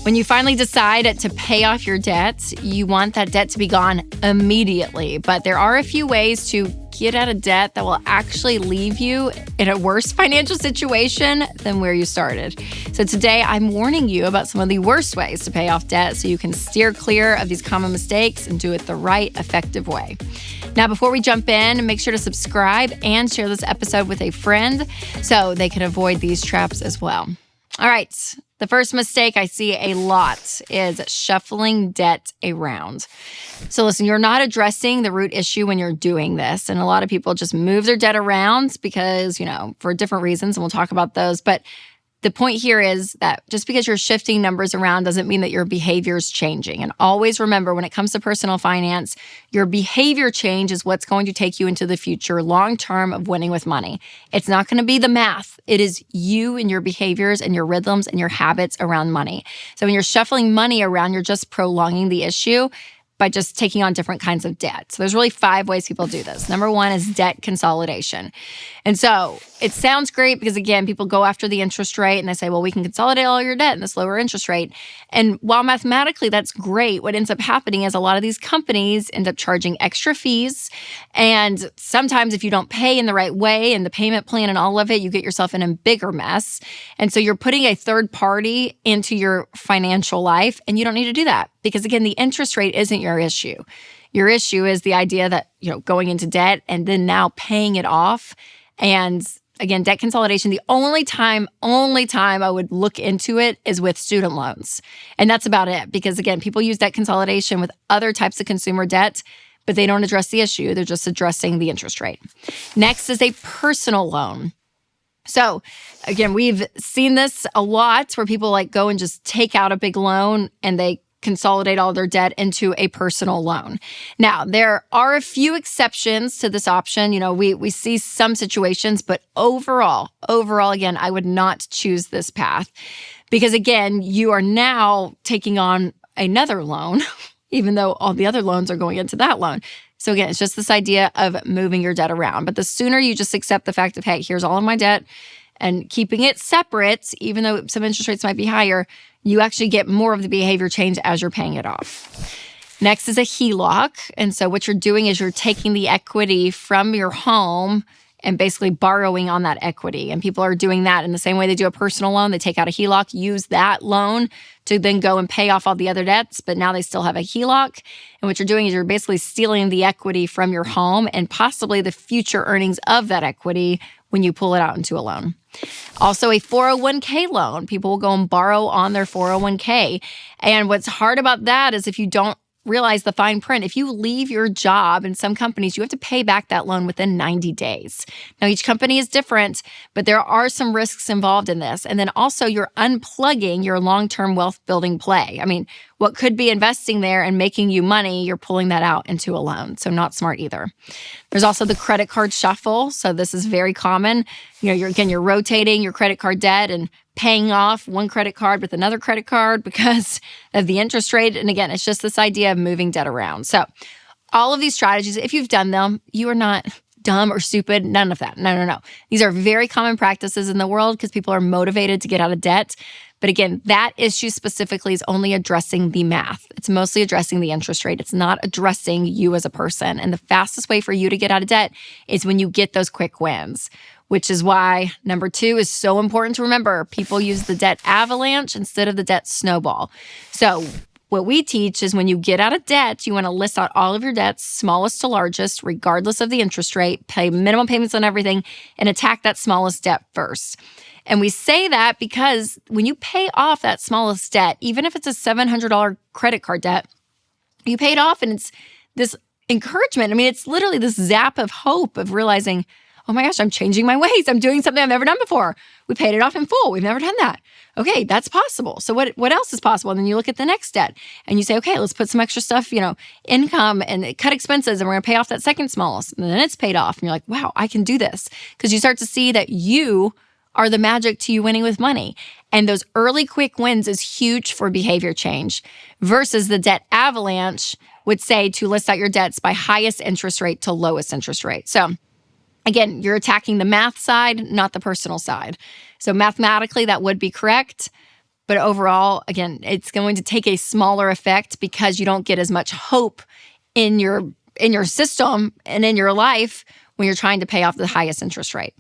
When you finally decide to pay off your debt, you want that debt to be gone immediately. But there are a few ways to get out of debt that will actually leave you in a worse financial situation than where you started. So today, I'm warning you about some of the worst ways to pay off debt so you can steer clear of these common mistakes and do it the right, effective way. Now, before we jump in, make sure to subscribe and share this episode with a friend so they can avoid these traps as well. All right. The first mistake I see a lot is shuffling debt around. So listen, you're not addressing the root issue when you're doing this. And a lot of people just move their debt around because, for different reasons, and we'll talk about those. But the point here is that just because you're shifting numbers around doesn't mean that your behavior is changing. And always remember, when it comes to personal finance, your behavior change is what's going to take you into the future long-term of winning with money. It's not going to be the math. It is you and your behaviors and your rhythms and your habits around money. So when you're shuffling money around, you're just prolonging the issue by just taking on different kinds of debt. So there's really 5 ways people do this. Number 1 is debt consolidation. And so it sounds great because, again, people go after the interest rate and they say, well, we can consolidate all your debt in this lower interest rate. And while mathematically that's great, what ends up happening is a lot of these companies end up charging extra fees. And sometimes if you don't pay in the right way and the payment plan and all of it, you get yourself in a bigger mess. And so you're putting a third party into your financial life, and you don't need to do that because, again, the interest rate isn't your issue. Your issue is the idea that, going into debt and then now paying it off. And again, debt consolidation, the only time I would look into it is with student loans. And that's about it. Because again, people use debt consolidation with other types of consumer debt, but they don't address the issue. They're just addressing the interest rate. Next is a personal loan. So again, we've seen this a lot where people go and just take out a big loan and they consolidate all their debt into a personal loan. Now, there are a few exceptions to this option. We see some situations, but overall, again, I would not choose this path because, again, you are now taking on another loan, even though all the other loans are going into that loan. So again, it's just this idea of moving your debt around. But the sooner you just accept the fact of, hey, here's all of my debt, and keeping it separate, even though some interest rates might be higher, you actually get more of the behavior change as you're paying it off. Next is a HELOC. And so what you're doing is you're taking the equity from your home and basically borrowing on that equity. And people are doing that in the same way they do a personal loan. They take out a HELOC, use that loan to then go and pay off all the other debts, but now they still have a HELOC. And what you're doing is you're basically stealing the equity from your home and possibly the future earnings of that equity when you pull it out into a loan. Also, a 401k loan. People will go and borrow on their 401k. And what's hard about that is if you don't realize the fine print, if you leave your job in some companies, you have to pay back that loan within 90 days. Now, each company is different, but there are some risks involved in this. And then also you're unplugging your long-term wealth building play. I mean, what could be investing there and making you money, you're pulling that out into a loan. So not smart either. There's also the credit card shuffle. So this is very common. You're rotating your credit card debt and paying off one credit card with another credit card because of the interest rate. And again, it's just this idea of moving debt around. So all of these strategies, if you've done them, you are not dumb or stupid. None of that. No. These are very common practices in the world because people are motivated to get out of debt. But again, that issue specifically is only addressing the math. It's mostly addressing the interest rate. It's not addressing you as a person. And the fastest way for you to get out of debt is when you get those quick wins, which is why number 2 is so important to remember. People use the debt avalanche instead of the debt snowball. So what we teach is when you get out of debt, you want to list out all of your debts, smallest to largest, regardless of the interest rate, pay minimum payments on everything, and attack that smallest debt first. And we say that because when you pay off that smallest debt, even if it's a $700 credit card debt, you pay it off and it's this encouragement. I mean, it's literally this zap of hope of realizing, oh my gosh, I'm changing my ways. I'm doing something I've never done before. We paid it off in full. We've never done that. Okay, that's possible. So what else is possible? And then you look at the next debt and you say, okay, let's put some extra stuff, income and cut expenses, and we're going to pay off that second smallest. And then it's paid off. And you're like, wow, I can do this. Because you start to see that you are the magic to you winning with money. And those early quick wins is huge for behavior change versus the debt avalanche would say to list out your debts by highest interest rate to lowest interest rate. So again, you're attacking the math side, not the personal side. So mathematically, that would be correct. But overall, again, it's going to take a smaller effect because you don't get as much hope in your system and in your life when you're trying to pay off the highest interest rate.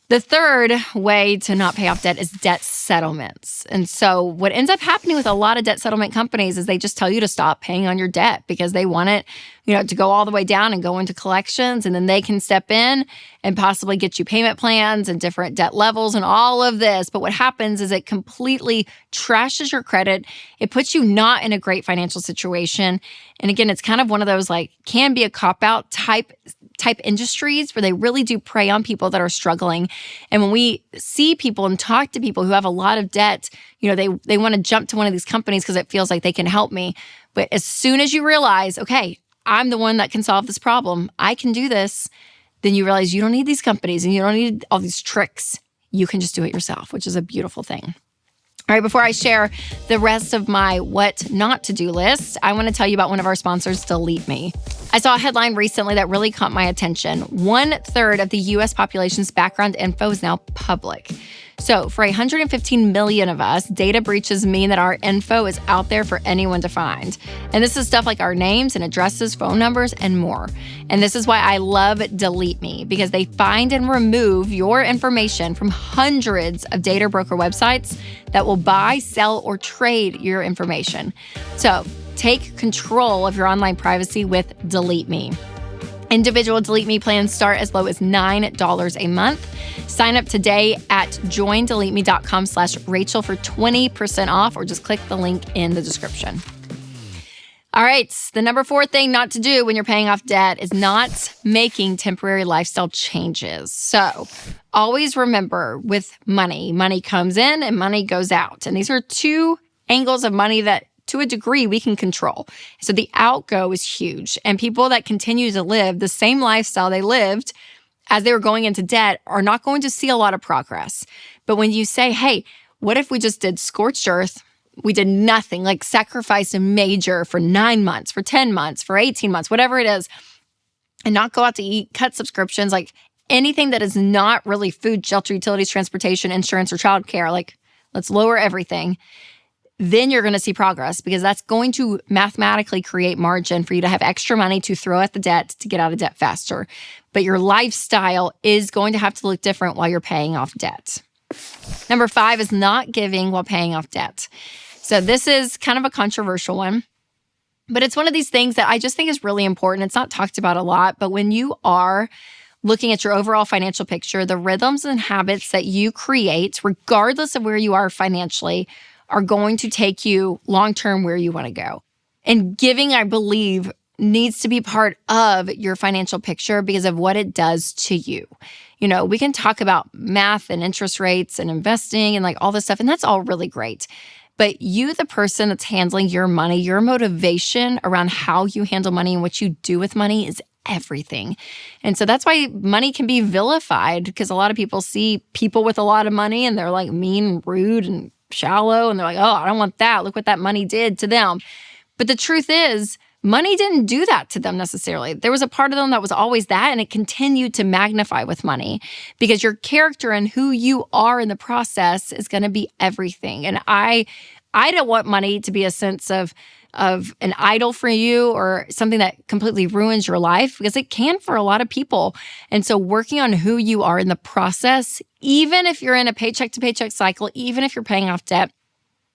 The third way to not pay off debt is debt settlements. And so what ends up happening with a lot of debt settlement companies is they just tell you to stop paying on your debt because they want it, to go all the way down and go into collections, and then they can step in and possibly get you payment plans and different debt levels and all of this. But what happens is it completely trashes your credit. It puts you not in a great financial situation. And again, it's kind of one of those can be a cop-out type industries where they really do prey on people that are struggling. And when we see people and talk to people who have a lot of debt, they want to jump to one of these companies because it feels like they can help me. But as soon as you realize, okay, I'm the one that can solve this problem, I can do this, then you realize you don't need these companies and you don't need all these tricks. You can just do it yourself, which is a beautiful thing. All right, before I share the rest of my what not to do list, I want to tell you about one of our sponsors, Delete Me. I saw a headline recently that really caught my attention. 1/3 of the U.S. population's background info is now public. So for 115 million of us, data breaches mean that our info is out there for anyone to find. And this is stuff like our names and addresses, phone numbers, and more. And this is why I love Delete Me, because they find and remove your information from hundreds of data broker websites that will buy, sell, or trade your information. So take control of your online privacy with Delete Me. Individual Delete Me plans start as low as $9 a month. Sign up today at joindeleteme.com/Rachel for 20% off, or just click the link in the description. All right, the number 4 thing not to do when you're paying off debt is not making temporary lifestyle changes. So always remember, with money comes in and money goes out. And these are 2 angles of money that to a degree we can control. So the outgo is huge. And people that continue to live the same lifestyle they lived as they were going into debt are not going to see a lot of progress. But when you say, hey, what if we just did scorched earth? We did nothing, sacrifice a major for 9 months, for 10 months, for 18 months, whatever it is, and not go out to eat, cut subscriptions, anything that is not really food, shelter, utilities, transportation, insurance, or childcare, let's lower everything. Then you're going to see progress, because that's going to mathematically create margin for you to have extra money to throw at the debt to get out of debt faster. But your lifestyle is going to have to look different while you're paying off debt. Number 5 is not giving while paying off debt. So this is kind of a controversial one, but it's one of these things that I just think is really important. It's not talked about a lot, but when you are looking at your overall financial picture, the rhythms and habits that you create, regardless of where you are financially, are going to take you long-term where you want to go. And giving, I believe, needs to be part of your financial picture because of what it does to you. We can talk about math and interest rates and investing and all this stuff, and that's all really great. But you, the person that's handling your money, your motivation around how you handle money and what you do with money is everything. And so that's why money can be vilified, because a lot of people see people with a lot of money and they're mean, rude, and shallow, and they're oh, I don't want that. Look what that money did to them. But the truth is, money didn't do that to them necessarily. There was a part of them that was always that, and it continued to magnify with money, because your character and who you are in the process is going to be everything. And I don't want money to be a sense of an idol for you or something that completely ruins your life, because it can for a lot of people. And so working on who you are in the process, even if you're in a paycheck to paycheck cycle, even if you're paying off debt,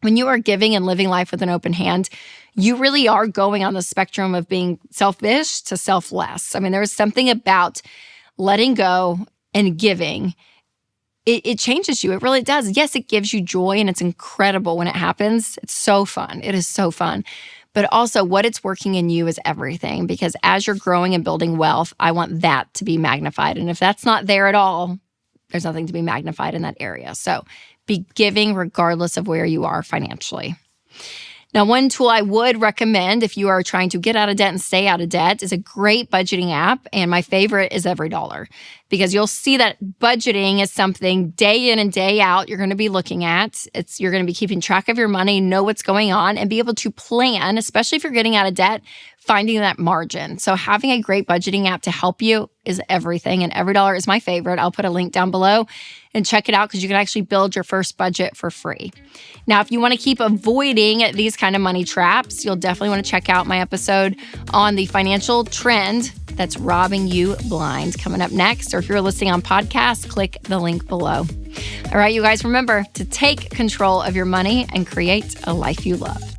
when you are giving and living life with an open hand, you really are going on the spectrum of being selfish to selfless. There's something about letting go and giving. It changes you. It really does. Yes, it gives you joy, and it's incredible when it happens. It's so fun. It is so fun. But also what it's working in you is everything, because as you're growing and building wealth, I want that to be magnified. And if that's not there at all, there's nothing to be magnified in that area. So be giving regardless of where you are financially. Now, one tool I would recommend if you are trying to get out of debt and stay out of debt is a great budgeting app, and my favorite is EveryDollar. because you'll see that budgeting is something day in and day out you're going to be looking at. You're going to be keeping track of your money, know what's going on, and be able to plan, especially if you're getting out of debt, finding that margin. So having a great budgeting app to help you is everything, and EveryDollar is my favorite. I'll put a link down below and check it out because you can actually build your first budget for free. Now, if you want to keep avoiding these kind of money traps, you'll definitely want to check out my episode on the financial trend that's robbing you blind coming up next. Or if you're listening on podcast, click the link below. All right, you guys, remember to take control of your money and create a life you love.